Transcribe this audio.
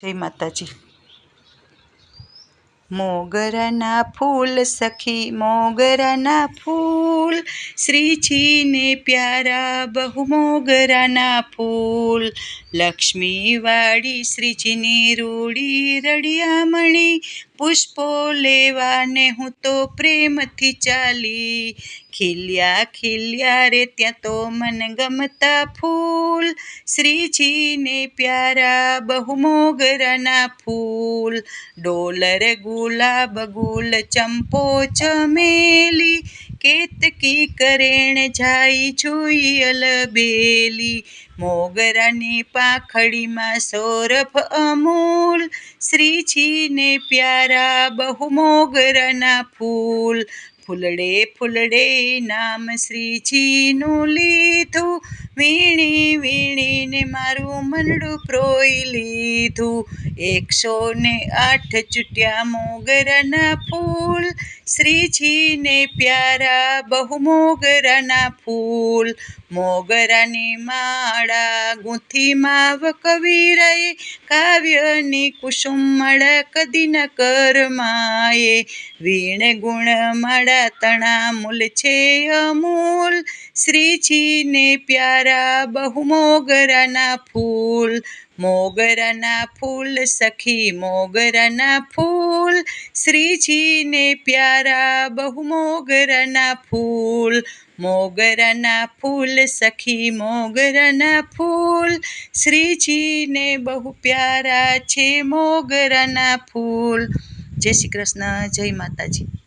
જય માતાજી। મોગરાના ફૂલ સખી મોગરાના ફૂલ, શ્રીજીને પ્યારા બહુ મોગરાના ફૂલ। લક્ષ્મીવાળી શ્રીજીની રૂડી રળિયામણી, પુષ્પો લેવાને હું તો પ્રેમથી ચાલી। ખીલ્યા ખીલ્યા રે ત્યાં તો મન ગમતા ફૂલ, શ્રીજીને પ્યારા બહુ મોગરાના ફૂલ। ડોલર ગુલાબ ગુલ ચંપો ચમેલી, કેતકી કરેણ જાય જોઈ અલબેલી। મોગરાની પાંખડીમાં સૌરભ અમૂલ, શ્રીજીને પ્યારા બહુ મોગરાના ફૂલ। ફૂલડે ફૂલડે નામ શ્રીજીનું લીધું, વીણી વીણીને મારું મનડું પ્રોઈ લીધું। 108 ચૂટ્યા મોગરાના ફૂલ, શ્રીજીને પ્યારા બહુ મોગરાના ફૂલ। મોગરાની માળા ગૂંથી માવ કવિરાએ, કાવ્યની કુસુમ માળા કદી ન કરમાએ। વીણ ગુણ માળા તણા મૂલ છે અમૂલ, શ્રીજીને પ્યારા બહુ મોગરાના ફૂલ। મોગરાના ફૂલ સખી મોગરાના ફૂલ, શ્રીજીને પ્યારા બહુ મોગરાના ફૂલ। મોગરાના ફૂલ સખી મોગરાના ફૂલ, શ્રીજીને બહુ પ્યારા છે મોગરાના ફૂલ। જય શ્રી કૃષ્ણ, જય માતાજી।